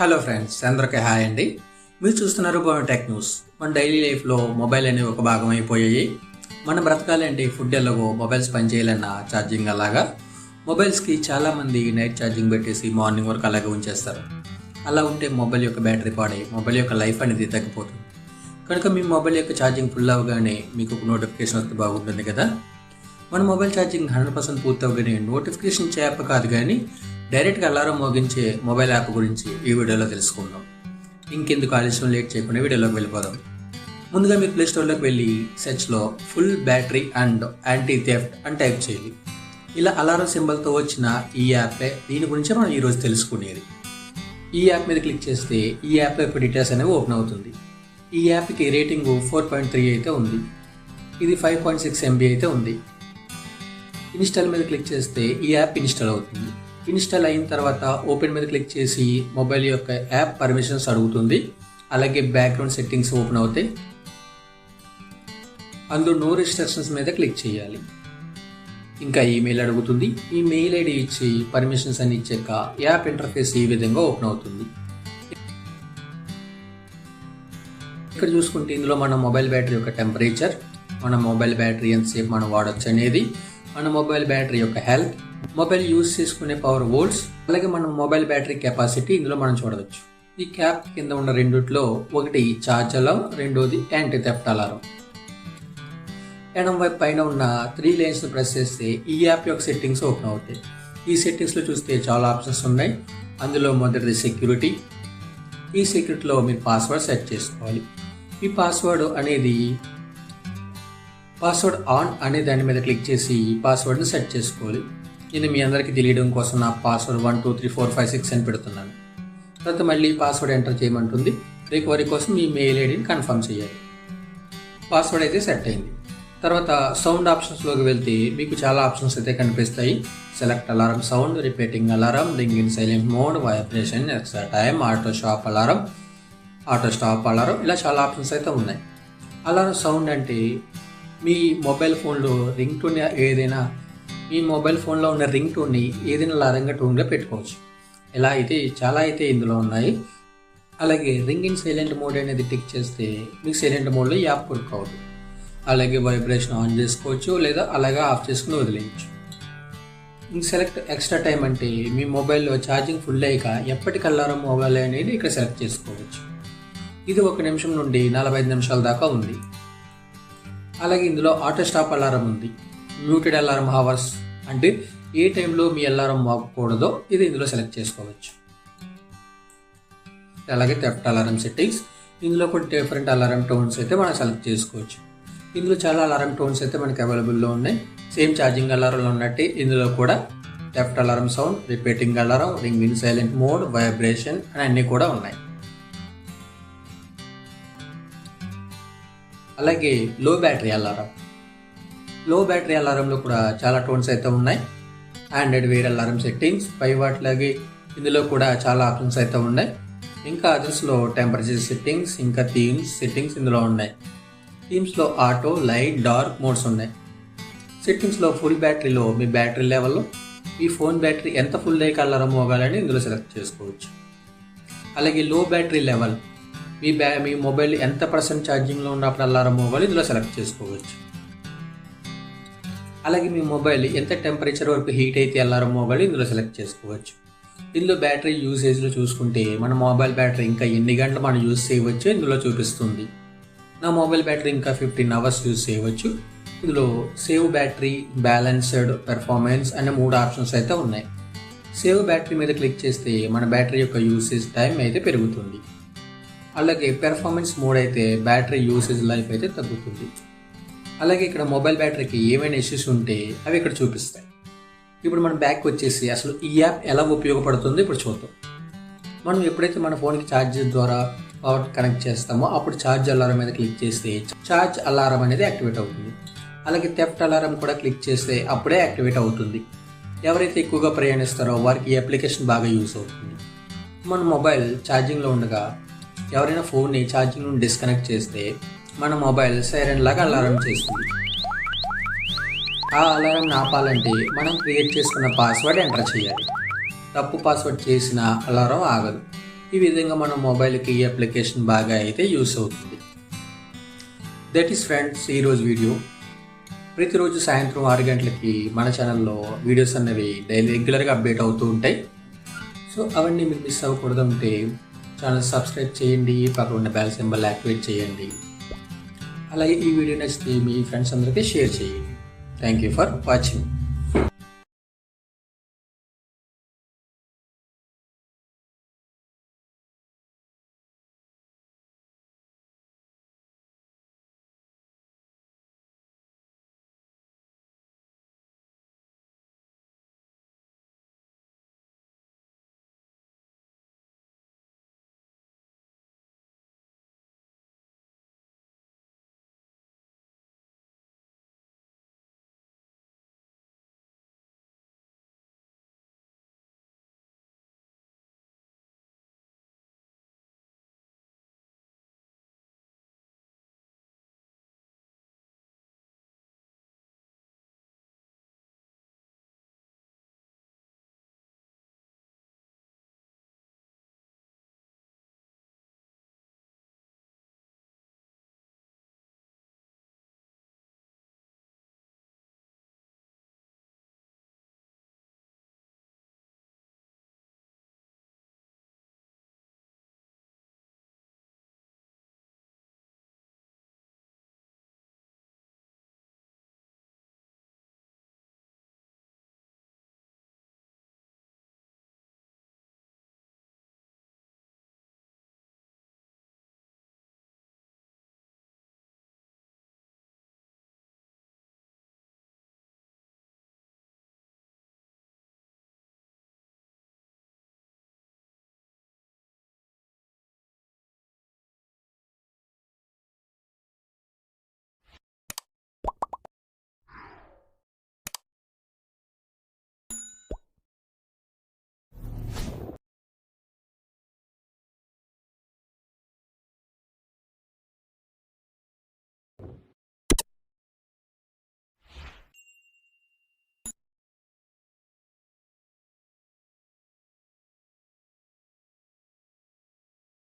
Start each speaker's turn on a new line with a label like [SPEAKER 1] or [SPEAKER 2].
[SPEAKER 1] Hello friends, అందరికీ hi అండి. మీరు చూస్తున్నారు BHANU టెక్ న్యూస్. మన డైలీ లైఫ్లో మొబైల్ అనేవి ఒక భాగం అయిపోయాయి. మనం బ్రతకాలంటే ఫుడ్ ఎలాగో మొబైల్స్ పనిచేయాలన్న ఛార్జింగ్ అలాగా మొబైల్స్కి చాలామంది నైట్ ఛార్జింగ్ పెట్టేసి మార్నింగ్ వరకు అలాగే ఉంచేస్తారు. అలా ఉంటే మొబైల్ యొక్క బ్యాటరీ పాడై మొబైల్ యొక్క లైఫ్ అనేది తగ్గిపోతుంది. కనుక మీ మొబైల్ యొక్క ఛార్జింగ్ ఫుల్ అవ్వగానే మీకు ఒక నోటిఫికేషన్ వస్తే బాగుంటుంది కదా. మన మొబైల్ ఛార్జింగ్ 100% పూర్తి అవ్వగానే నోటిఫికేషన్ యాప్ కాదు కానీ డైరెక్ట్గా అలారం మోగించే మొబైల్ యాప్ గురించి ఈ వీడియోలో తెలుసుకుందాం. ఇంకెందుకు ఆలస్యం లేట్ చేయకుండా వీడియోలోకి వెళ్ళిపోదాం. ముందుగా మీరు ప్లేస్టోర్లోకి వెళ్ళి సెర్చ్లో full battery and anti theft అని టైప్ చేయాలి. ఇలా అలారం సింబల్తో వచ్చిన ఈ యాపే, దీని గురించి మనం ఈరోజు తెలుసుకునేది. ఈ యాప్ మీద క్లిక్ చేస్తే ఈ యాప్ యొక్క డీటెయిల్స్ అనేవి ఓపెన్ అవుతుంది. ఈ యాప్కి రేటింగ్ 4.3 అయితే ఉంది. ఇది 5.6 MB అయితే ఉంది. ఇన్స్టాల్ మీద క్లిక్ చేస్తే ఈ యాప్ ఇన్స్టాల్ అవుతుంది. ఇన్స్టాల్ అయిన తర్వాత ఓపెన్ మీద క్లిక్ చేసి మొబైల్ యొక్క యాప్ పర్మిషన్స్ అడుగుతుంది. అలాగే బ్యాక్గ్రౌండ్ సెట్టింగ్స్ ఓపెన్ అవుతాయి. అందులో నో రిస్ట్రిక్షన్స్ మీద క్లిక్ చేయాలి. ఇంకా ఈమెయిల్ అడుగుతుంది. ఈ మెయిల్ ఐడి ఇచ్చి పర్మిషన్స్ అని ఇచ్చాక యాప్ ఇంటర్ఫేస్ ఈ విధంగా ఓపెన్ అవుతుంది. ఇక్కడ చూసుకుంటే ఇందులో మన మొబైల్ బ్యాటరీ యొక్క టెంపరేచర్, మన మొబైల్ బ్యాటరీ ఎంతసేపు మనం వాడచ్చు అనేది, మన మొబైల్ బ్యాటరీ యొక్క హెల్త్, మొబైల్ యూజ్ చేసుకునే పవర్ వోల్ట్స్, అలాగే మన మొబైల్ బ్యాటరీ కెపాసిటీ ఇందులో మనం చూడవచ్చు. ఈ క్యాప్ కింద ఉన్న రెండిట్లో ఒకటి చార్జ్ అలారం, రెండోది యాంటీ థెఫ్ట్ అలారం. ఎడం వైపు పైన ఉన్న 3 లైన్స్ ప్రెస్ చేస్తే ఈ యాప్ యొక్క సెట్టింగ్స్ ఓపెన్ అవుతాయి. ఈ సెట్టింగ్స్లో చూస్తే చాలా ఆప్షన్స్ ఉన్నాయి. అందులో మొదటిది సెక్యూరిటీ. ఈ సెక్యూరిటీలో మీరు పాస్వర్డ్ సెట్ చేసుకోవాలి. ఈ పాస్వర్డ్ ఆన్ అనే దాని మీద క్లిక్ చేసి పాస్వర్డ్ని సెట్ చేసుకోవాలి. నేను మీ అందరికీ తెలియడం కోసం నా పాస్వర్డ్ 123456 అని పెడుతున్నాను. తర్వాత మళ్ళీ పాస్వర్డ్ ఎంటర్ చేయమంటుంది. రికవరీ కోసం మీ మెయిల్ ఐడిని కన్ఫర్మ్ చేయాలి. పాస్వర్డ్ అయితే సెట్ అయింది. తర్వాత సౌండ్ ఆప్షన్స్లోకి వెళ్తే మీకు చాలా ఆప్షన్స్ అయితే కనిపిస్తాయి. Select alarm sound, repeating alarm, ring in silent mode, vibration, extra time, auto stop alarm, ఇలా చాలా ఆప్షన్స్ అయితే ఉన్నాయి. అలారం సౌండ్ అంటే మీ మొబైల్ ఫోన్లో రింగ్ టోన్ ఏదైనా, మీ మొబైల్ ఫోన్లో ఉన్న రింగ్ టోన్ని ఏదైనా అలారంగా టోన్గా పెట్టుకోవచ్చు. ఇలా అయితే చాలా అయితే ఇందులో ఉన్నాయి. అలాగే రింగ్ ఇన్ సైలెంట్ మోడ్ అనేది టిక్ చేస్తే మీకు సైలెంట్ మోడ్లో యాప్ వర్క్ అవ్వదు. అలాగే వైబ్రేషన్ ఆన్ చేసుకోవచ్చు, లేదా అలాగే ఆఫ్ చేసుకుని వదిలేయచ్చు. ఇంక సెలెక్ట్ ఎక్స్ట్రా టైం అంటే మీ మొబైల్లో ఛార్జింగ్ ఫుల్ అయ్యాక ఎప్పటికి అలారం మొబైల్ అనేది ఇక్కడ సెలెక్ట్ చేసుకోవచ్చు. ఇది 1 నిమిషం నుండి 45 నిమిషాల దాకా ఉంది. అలాగే ఇందులో ఆటో స్టాప్ అలారం ఉంది. మ్యూటెడ్ అలారం హవర్స్ అంటే ఏ టైంలో మీ అలారం మోగకూడదో ఇది ఇందులో సెలెక్ట్ చేసుకోవచ్చు. అలాగే థెఫ్ట్ అలారం సెట్టింగ్స్, ఇందులో కొన్ని డిఫరెంట్ అలారం టోన్స్ అయితే మనం సెలెక్ట్ చేసుకోవచ్చు. ఇందులో చాలా అలారం టోన్స్ అయితే మనకి అవైలబుల్లో ఉన్నాయి. సేమ్ ఛార్జింగ్ అలారంలో ఉన్నట్టే ఇందులో కూడా theft alarm sound, repeating alarm, ring in silent mode, vibration అని అన్నీ కూడా ఉన్నాయి. అలాగే లో బ్యాటరీ అలారంలో కూడా చాలా టోన్స్ అయితే ఉన్నాయి. ఆండ్రాయిడ్ వేర్ అలారం సెట్టింగ్స్, పై వాటిలాగే ఇందులో కూడా చాలా ఆప్షన్స్ అయితే ఉన్నాయి. ఇంకా అదర్స్లో టెంపరేచర్ సెట్టింగ్స్, ఇంకా థీమ్స్ సెట్టింగ్స్ ఇందులో ఉన్నాయి. థీమ్స్లో ఆటో, లైట్, డార్క్ మోడ్స్ ఉన్నాయి. సెట్టింగ్స్లో ఫుల్ బ్యాటరీలో మీ బ్యాటరీ లెవెల్లో మీ ఫోన్ బ్యాటరీ ఎంత ఫుల్ అయ్యాక అలారం మోగాలని ఇందులో సెలెక్ట్ చేసుకోవచ్చు. అలాగే లో బ్యాటరీ లెవెల్, మీ మొబైల్ ఎంత % ఛార్జింగ్లో ఉన్నప్పుడు అలారం మోగాలి ఇందులో సెలెక్ట్ చేసుకోవచ్చు. అలాగే మీ మొబైల్ ఎంత టెంపరేచర్ వరకు హీట్ అయితే అలారం మోగాలి ఇందులో సెలెక్ట్ చేసుకోవచ్చు. ఇందులో బ్యాటరీ యూసేజ్లో చూసుకుంటే మన మొబైల్ బ్యాటరీ ఇంకా ఎన్ని గంటలు మనం యూజ్ చేయవచ్చు ఇందులో చూపిస్తుంది. నా మొబైల్ బ్యాటరీ ఇంకా 15 అవర్స్ యూజ్ చేయవచ్చు. ఇందులో సేవ్ బ్యాటరీ, బ్యాలెన్స్డ్, పెర్ఫార్మెన్స్ అనే 3 ఆప్షన్స్ అయితే ఉన్నాయి. సేవ్ బ్యాటరీ మీద క్లిక్ చేస్తే మన బ్యాటరీ యొక్క యూసేజ్ టైం అయితే పెరుగుతుంది. అలాగే పెర్ఫార్మెన్స్ మోడ్ అయితే బ్యాటరీ యూసేజ్ లైఫ్ అయితే తగ్గుతుంది. అలాగే ఇక్కడ మొబైల్ బ్యాటరీకి ఏమైనా ఇష్యూస్ ఉంటే అవి ఇక్కడ చూపిస్తాయి. ఇప్పుడు మనం బ్యాక్ వచ్చేసి అసలు ఈ యాప్ ఎలా ఉపయోగపడుతుందో ఇప్పుడు చూద్దాం. మనం ఎప్పుడైతే మన ఫోన్కి ఛార్జర్ ద్వారా పవర్ కనెక్ట్ చేస్తామో అప్పుడు ఛార్జ్ అలారం మీద క్లిక్ చేస్తే ఛార్జ్ అలారం అనేది యాక్టివేట్ అవుతుంది. అలాగే థెఫ్ట్ అలారం కూడా క్లిక్ చేస్తే అప్పుడే యాక్టివేట్ అవుతుంది. ఎవరైతే ఎక్కువగా ప్రయాణిస్తారో వారికి ఈ అప్లికేషన్ బాగా యూస్ అవుతుంది. మన మొబైల్ ఛార్జింగ్లో ఉండగా ఎవరైనా ఫోన్ని ఛార్జింగ్ నుండి డిస్కనెక్ట్ చేస్తే మన మొబైల్ సైరన్ లాగా అలారం చేస్తుంది. ఆ అలారం ఆపాలంటే మనం క్రియేట్ చేసుకున్న పాస్వర్డ్ ఎంటర్ చేయాలి. తప్పు పాస్వర్డ్ చేసిన అలారం ఆగదు. ఈ విధంగా మన మొబైల్కి ఈ అప్లికేషన్ బాగా అయితే యూస్ అవుతుంది. దట్ ఈస్ ఫ్రెండ్స్ ఈరోజు వీడియో. ప్రతిరోజు సాయంత్రం 6 గంటలకి మన ఛానల్లో వీడియోస్ అనేవి డైలీ రెగ్యులర్గా అప్డేట్ అవుతూ ఉంటాయి. సో అవన్నీ మీరు మిస్ అవ్వకూడదంటే ఛానల్ సబ్స్క్రైబ్ చేయండి, పక్కన ఉన్న బెల్ సింబల్ యాక్టివేట్ చేయండి. అలాగే ఈ వీడియో నచ్చితే మీ ఫ్రెండ్స్ అందరికీ షేర్ చేయండి. Thank you for watching.